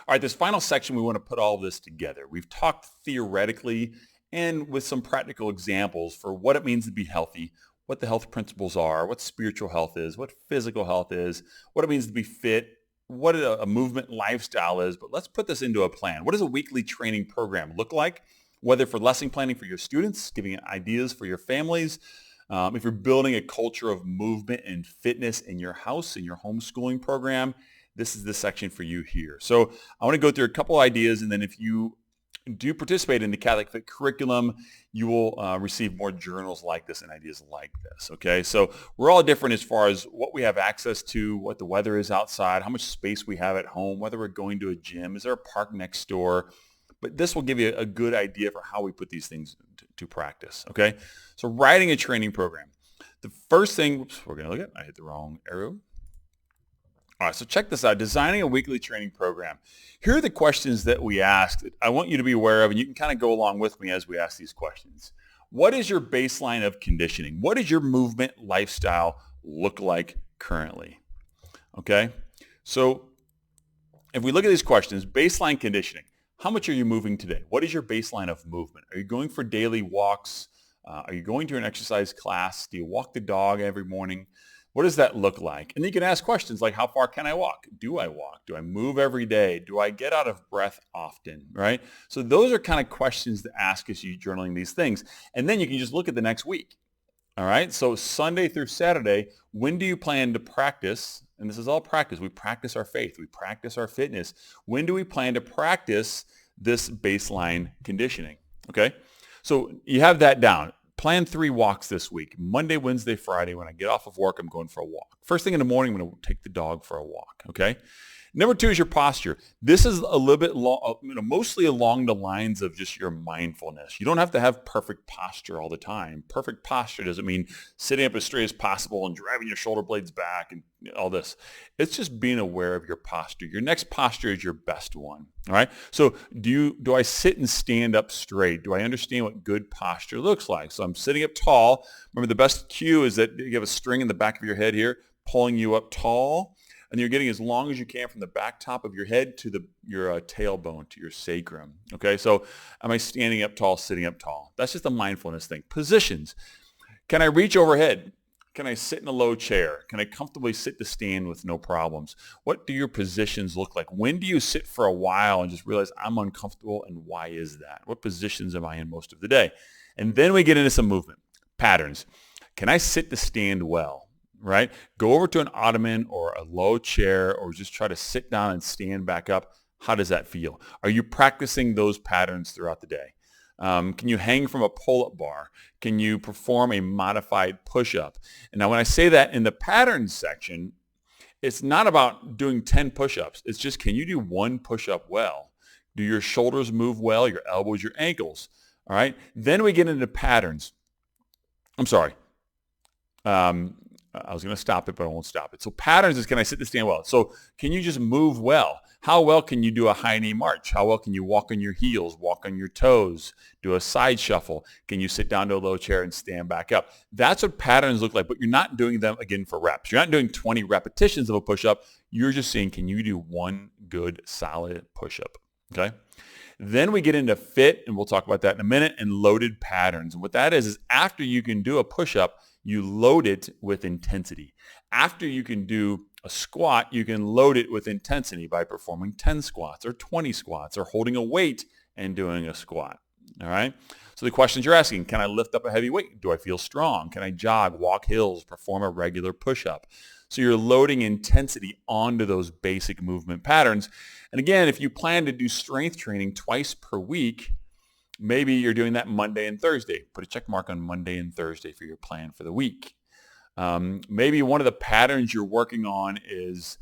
All right, this final section, we want to put all of this together. We've talked theoretically and with some practical examples for what it means to be healthy, what the health principles are, what spiritual health is, what physical health is, what it means to be fit, what a movement lifestyle is. But let's put this into a plan. What does a weekly training program look like? Whether for lesson planning for your students, giving ideas for your families, if you're building a culture of movement and fitness in your house, in your homeschooling program, this is the section for you here. So I want to go through a couple ideas, and then if you do participate in the CatholicFIT curriculum, you will receive more journals like this and ideas like this, okay? So we're all different as far as what we have access to, what the weather is outside, how much space we have at home, whether we're going to a gym, is there a park next door? But this will give you a good idea for how we put these things to practice, okay? So writing a training program. The first thing, we're going to look at, I hit the wrong arrow. All right, so check this out. Designing a weekly training program. Here are the questions that we ask that I want you to be aware of, and you can kind of go along with me as we ask these questions. What is your baseline of conditioning? What does your movement lifestyle look like currently? Okay, so if we look at these questions, baseline conditioning. How much are you moving today? What is your baseline of movement? Are you going for daily walks? Are you going to an exercise class? Do you walk the dog every morning? What does that look like? And you can ask questions like, how far can I walk? Do I walk? Do I move every day? Do I get out of breath often, right? So those are kind of questions to ask as you're journaling these things. And then you can just look at the next week. All right, so Sunday through Saturday, when do you plan to practice? And this is all practice. We practice our faith. We practice our fitness. When do we plan to practice this baseline conditioning? Okay, so you have that down. Plan 3 walks this week. Monday, Wednesday, Friday. When I get off of work, I'm going for a walk. First thing in the morning, I'm going to take the dog for a walk, okay? Number 2 is your posture. This is a little bit mostly along the lines of just your mindfulness. You don't have to have perfect posture all the time. Perfect posture doesn't mean sitting up as straight as possible and driving your shoulder blades back and all this. It's just being aware of your posture. Your next posture is your best one, all right? So do I sit and stand up straight? Do I understand what good posture looks like? So I'm sitting up tall. Remember, the best cue is that you have a string in the back of your head here pulling you up tall. And you're getting as long as you can from the back top of your head to your tailbone, to your sacrum. Okay, so am I standing up tall, sitting up tall? That's just a mindfulness thing. Positions. Can I reach overhead? Can I sit in a low chair? Can I comfortably sit to stand with no problems? What do your positions look like? When do you sit for a while and just realize I'm uncomfortable, and why is that? What positions am I in most of the day? And then we get into some movement patterns. Can I sit to stand well? Right? Go over to an ottoman or a low chair, or just try to sit down and stand back up. How does that feel? Are you practicing those patterns throughout the day? Can you hang from a pull-up bar? Can you perform a modified push-up? And now when I say that in the patterns section, it's not about doing 10 push-ups. It's just, can you do 1 push-up well? Do your shoulders move well, your elbows, your ankles? All right? Then we get into patterns. I'm sorry. I was going to stop it, but I won't stop it. So patterns is, can I sit to stand well? So can you just move well? How well can you do a high knee march? How well can you walk on your heels, walk on your toes, do a side shuffle? Can you sit down to a low chair and stand back up? That's what patterns look like, but you're not doing them, again, for reps. You're not doing 20 repetitions of a push-up. You're just saying, can you do 1 good, solid push-up? Okay? Then we get into fit, and we'll talk about that in a minute, and loaded patterns. And what that is after you can do a push-up, you load it with intensity. After you can do a squat, you can load it with intensity by performing 10 squats or 20 squats or holding a weight and doing a squat. All right? So the questions you're asking, can I lift up a heavy weight? Do I feel strong? Can I jog, walk hills, perform a regular push-up? So you're loading intensity onto those basic movement patterns. And again, if you plan to do strength training twice per week, maybe you're doing that Monday and Thursday. Put a check mark on Monday and Thursday for your plan for the week. Maybe one of the patterns you're working on is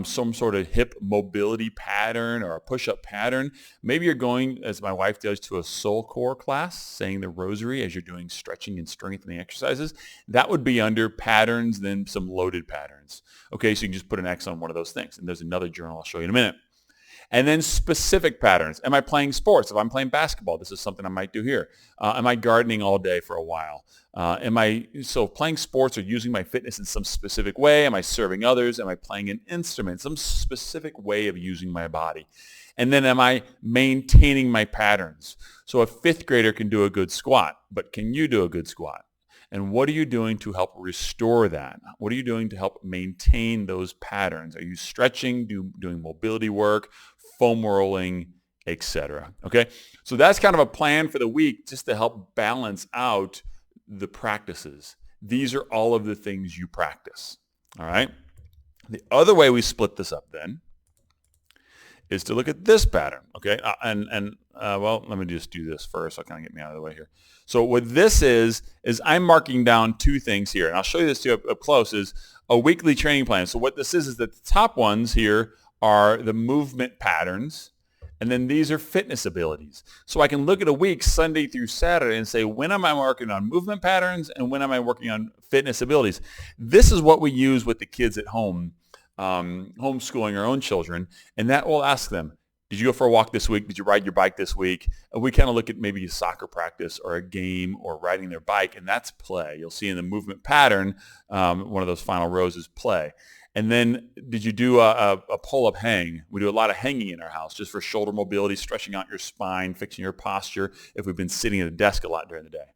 some sort of hip mobility pattern or a push-up pattern. Maybe you're going, as my wife does, to a soul core class, saying the rosary as you're doing stretching and strengthening exercises. That would be under patterns, then some loaded patterns. Okay, so you can just put an X on one of those things. And there's another journal I'll show you in a minute. And then specific patterns. Am I playing sports? If I'm playing basketball, this is something I might do here. Am I gardening all day for a while? So playing sports or using my fitness in some specific way? Am I serving others? Am I playing an instrument? Some specific way of using my body. And then am I maintaining my patterns? So a fifth grader can do a good squat, but can you do a good squat? And what are you doing to help restore that? What are you doing to help maintain those patterns? Are you stretching, doing mobility work, foam rolling, etc.? Okay, so that's kind of a plan for the week just to help balance out the practices. These are all of the things you practice. All right. The other way we split this up then is to look at this pattern, okay? Well, let me just do this first. I'll kind of get me out of the way here. So what this is I'm marking down two things here, and I'll show you this to you up close, is a weekly training plan. So what this is that the top ones here are the movement patterns, and then these are fitness abilities. So I can look at a week, Sunday through Saturday, and say, when am I working on movement patterns and when am I working on fitness abilities? This is what we use with the kids at home, homeschooling our own children, and that will ask them, did you go for a walk this week? Did you ride your bike this week? And we kind of look at maybe a soccer practice or a game or riding their bike, and that's play. You'll see in the movement pattern, one of those final rows is play. And then did you do a pull-up hang? We do a lot of hanging in our house just for shoulder mobility, stretching out your spine, fixing your posture if we've been sitting at a desk a lot during the day.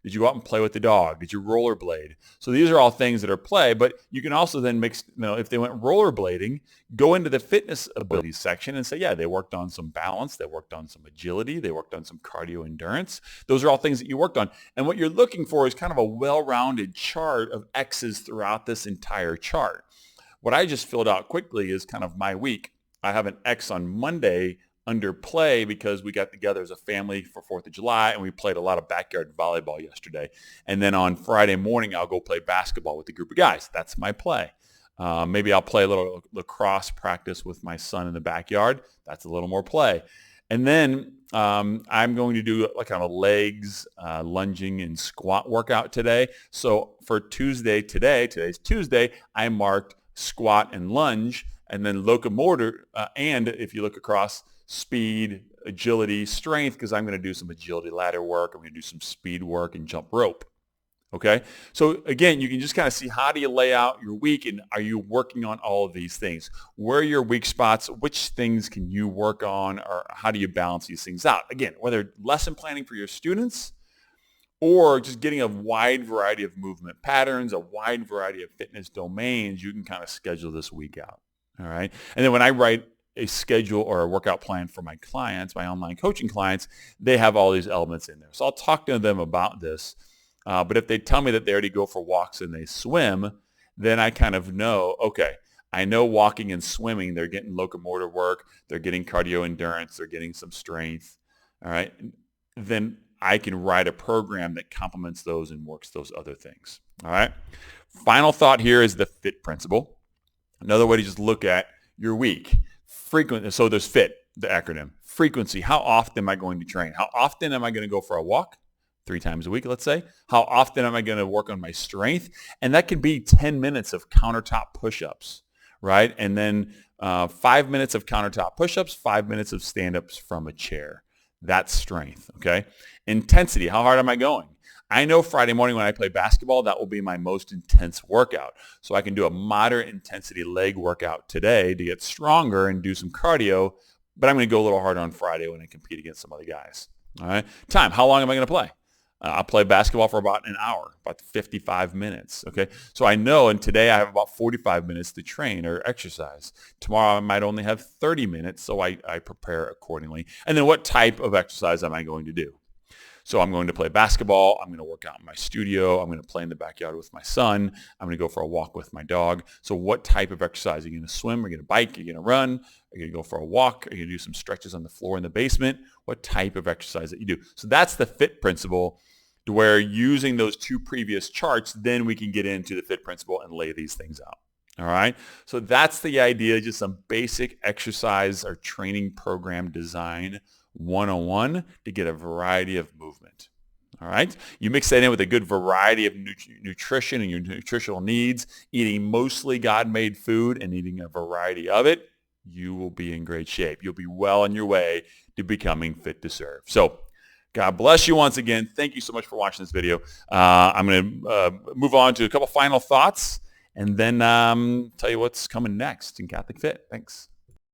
Did you go out and play with the dog? Did you rollerblade? So these are all things that are play, but you can also then mix, if they went rollerblading, go into the fitness abilities section and say, yeah, they worked on some balance, they worked on some agility, they worked on some cardio endurance. Those are all things that you worked on. And what you're looking for is kind of a well-rounded chart of X's throughout this entire chart. What I just filled out quickly is kind of my week. I have an X on Monday under play because we got together as a family for 4th of July and we played a lot of backyard volleyball yesterday. And then on Friday morning, I'll go play basketball with a group of guys. That's my play. Maybe I'll play a little lacrosse practice with my son in the backyard. That's a little more play. And then I'm going to do like kind of a legs, lunging and squat workout today. So for today's Tuesday, I marked squat and lunge, and then locomotor, and if you look across, speed, agility, strength, because I'm going to do some agility ladder work. I'm going to do some speed work and jump rope. Okay? So again, you can just kind of see how do you lay out your week, and are you working on all of these things? Where are your weak spots? Which things can you work on, or how do you balance these things out? Again, whether lesson planning for your students or just getting a wide variety of movement patterns, a wide variety of fitness domains, you can kind of schedule this week out. All right? And then when I write a schedule or a workout plan for my clients, my online coaching clients, they have all these elements in there. So I'll talk to them about this. But if they tell me that they already go for walks and they swim, then I kind of know, okay, I know walking and swimming, they're getting locomotor work, they're getting cardio endurance, they're getting some strength. All right. Then I can write a program that complements those and works those other things. All right. Final thought here is the FIT principle. Another way to just look at your week. So there's FIT, the acronym. Frequency. How often am I going to train? How often am I going to go for a walk? 3 times a week, let's say. How often am I going to work on my strength? And that can be 10 minutes of countertop push-ups, right? And then 5 minutes of countertop push-ups, 5 minutes of stand-ups from a chair. That's strength, okay? Intensity. How hard am I going? I know Friday morning when I play basketball, that will be my most intense workout. So I can do a moderate intensity leg workout today to get stronger and do some cardio, but I'm going to go a little harder on Friday when I compete against some other guys. All right. Time. How long am I going to play? I'll play basketball for about an hour, about 55 minutes. Okay. So I know, and today I have about 45 minutes to train or exercise. Tomorrow I might only have 30 minutes, so I prepare accordingly. And then what type of exercise am I going to do? So I'm going to play basketball. I'm going to work out in my studio. I'm going to play in the backyard with my son. I'm going to go for a walk with my dog. So what type of exercise? Are you going to swim? Are you going to bike? Are you going to run? Are you going to go for a walk? Are you going to do some stretches on the floor in the basement? What type of exercise that you do? So that's the FIT principle, to where using those 2 previous charts, then we can get into the FIT principle and lay these things out. All right. So that's the idea, just some basic exercise or training program design 101 to get a variety of movement. All right. You mix that in with a good variety of nutrition and your nutritional needs, eating mostly God-made food and eating a variety of it. you will be in great shape. You'll be well on your way to becoming fit to serve. So God bless you once again. Thank you so much for watching this video. I'm going to move on to a couple final thoughts and then tell you what's coming next in Catholic Fit. Thanks.